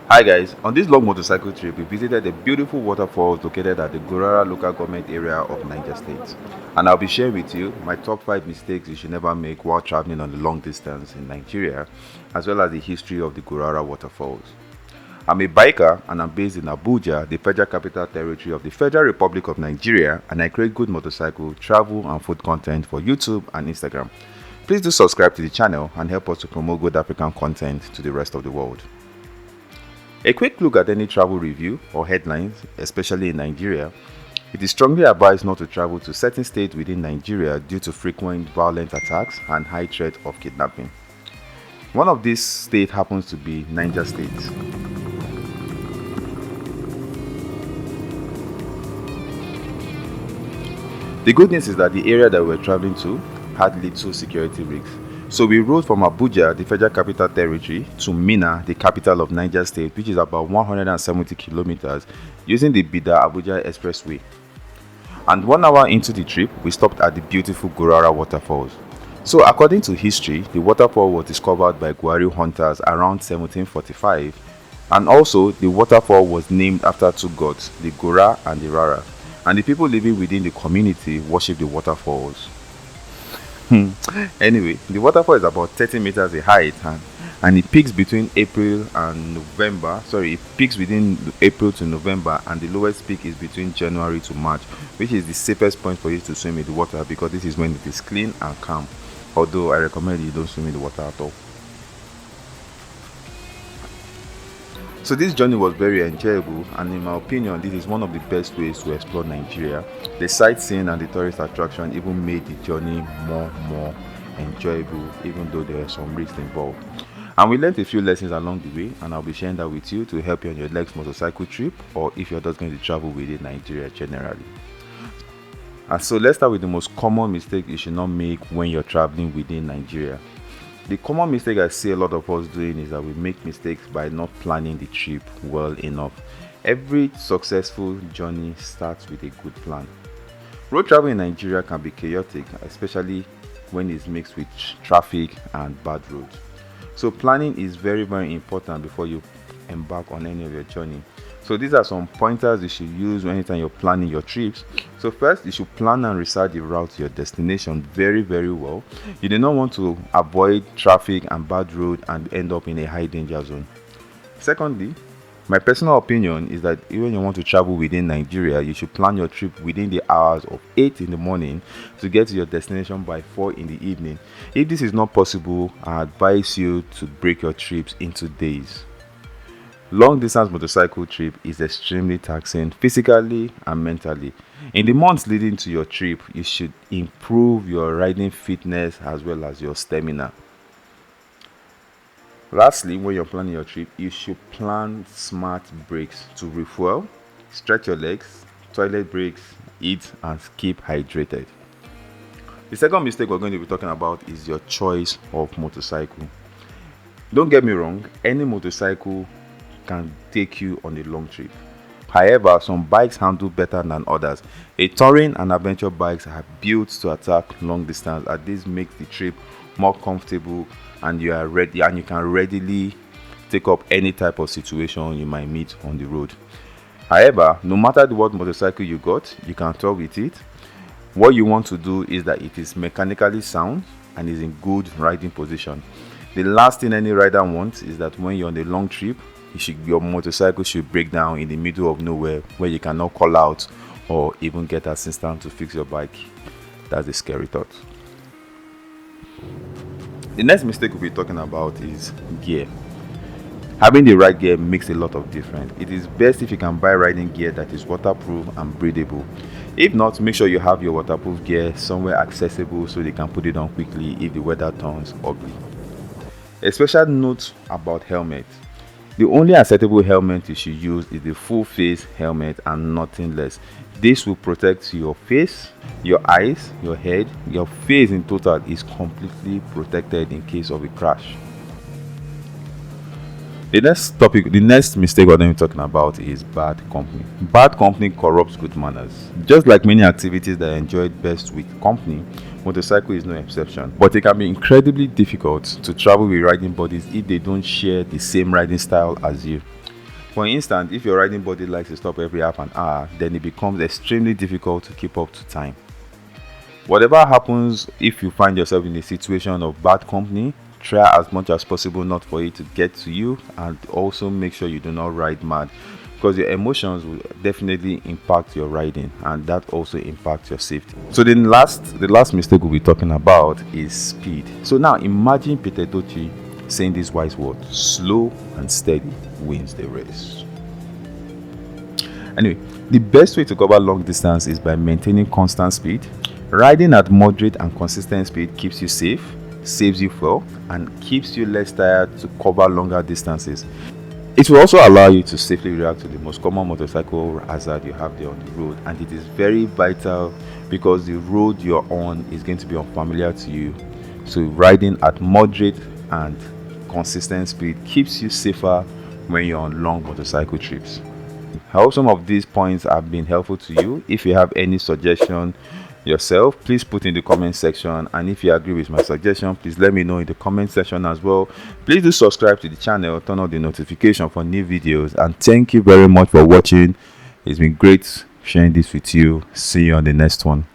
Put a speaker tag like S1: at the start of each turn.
S1: Hi guys, on this long motorcycle trip we visited the beautiful waterfalls located at the Gurara Local Government area of Niger State. And I'll be sharing with you my top 5 mistakes you should never make while traveling on the long distance in Nigeria, as well as the history of the Gurara Waterfalls. I'm a biker and I'm based in Abuja, the Federal Capital Territory of the Federal Republic of Nigeria, and I create good motorcycle, travel and food content for YouTube and Instagram. Please do subscribe to the channel and help us to promote good African content to the rest of the world. A quick look at any travel review or headlines, especially in Nigeria. It is strongly advised not to travel to certain states within Nigeria due to frequent violent attacks and high threat of kidnapping. One of these states happens to be Niger State. The good news is that the area that we were traveling to had little security risks. So we rode from Abuja, the Federal Capital Territory, to Minna, the capital of Niger State, which is about 170 kilometers, using the Bida-Abuja Expressway. And 1 hour into the trip, we stopped at the beautiful Gurara Waterfalls. So according to history, the waterfall was discovered by Gwari hunters around 1745, and also the waterfall was named after two gods, the Gura and the Rara, and the people living within the community worship the waterfalls. Anyway, the waterfall is about 30 meters in height and it peaks between April and November. Sorry, it peaks within April to November, and the lowest peak is between January to March, which is the safest point for you to swim in the water because this is when it is clean and calm. Although I recommend you don't swim in the water at all. So this journey was very enjoyable, and in my opinion this is one of the best ways to explore Nigeria. The sightseeing and the tourist attraction even made the journey more enjoyable, even though there were some risks involved. And we learned a few lessons along the way, and I'll be sharing that with you to help you on your next motorcycle trip, or if you're just going to travel within Nigeria generally. And so let's start with the most common mistake you should not make when you're traveling within Nigeria. The common mistake I see a lot of us doing is that we make mistakes by not planning the trip well enough. Every successful journey starts with a good plan. Road travel in Nigeria can be chaotic, especially when it's mixed with traffic and bad roads. So planning is very important before you embark on any of your journey. So these are some pointers you should use anytime you're planning your trips. So first, you should plan and research the route to your destination very well. You do not want to avoid traffic and bad road and end up in a high danger zone. Secondly, my personal opinion is that even you want to travel within Nigeria, you should plan your trip within the hours of 8 in the morning to get to your destination by 4 in the evening. If this is not possible, I advise you to break your trips into days. Long distance motorcycle trip is extremely taxing physically and mentally. In the months leading to your trip, you should improve your riding fitness as well as your stamina. Lastly, when you're planning your trip, you should plan smart breaks to refuel, stretch your legs, toilet breaks, eat and keep hydrated. The second mistake we're going to be talking about is your choice of motorcycle. Don't get me wrong, any motorcycle can take you on a long trip. However, some bikes handle better than others. A touring and adventure bikes are built to attack long distance, and this makes the trip more comfortable and you are ready and you can readily take up any type of situation you might meet on the road. However, no matter what motorcycle you got, you can tour with it. What you want to do is that it is mechanically sound and is in good riding position. The last thing any rider wants is that when you're on a long trip, your motorcycle should break down in the middle of nowhere where you cannot call out or even get assistance to fix your bike. That's a scary thought. The next mistake we'll be talking about is gear. Having the right gear makes a lot of difference. It is best if you can buy riding gear that is waterproof and breathable. If not, make sure you have your waterproof gear somewhere accessible so they can put it on quickly if the weather turns ugly. A special note about helmets. The only acceptable helmet you should use is the full face helmet and nothing less. This will protect your face, your eyes, your head. Your face in total is completely protected in case of a crash. The next mistake we're going to be talking about is bad company. Bad company corrupts good manners. Just like many activities that are enjoyed best with company, motorcycle is no exception. But it can be incredibly difficult to travel with riding buddies if they don't share the same riding style as you. For instance, if your riding body likes to stop every half an hour, then it becomes extremely difficult to keep up to time. Whatever happens, if you find yourself in a situation of bad company, try as much as possible not for it to get to you, and also make sure you do not ride mad, because your emotions will definitely impact your riding, and that also impacts your safety. So the last mistake we'll be talking about is speed. So now imagine Peter Doci saying these wise words: slow and steady wins the race. Anyway, the best way to cover long distance is by maintaining constant speed. Riding at moderate and consistent speed keeps you safe, saves you fuel, and keeps you less tired to cover longer distances. It will also allow you to safely react to the most common motorcycle hazard you have there on the road, and it is very vital because the road you're on is going to be unfamiliar to you. So riding at moderate and consistent speed keeps you safer when you're on long motorcycle trips. I hope some of these points have been helpful to you. If you have any suggestion yourself, please put in the comment section, and if you agree with my suggestion, please let me know in the comment section as well. Please do subscribe to the channel, turn on the notification for new videos, and thank you very much for watching. It's been great sharing this with you. See you on the next one.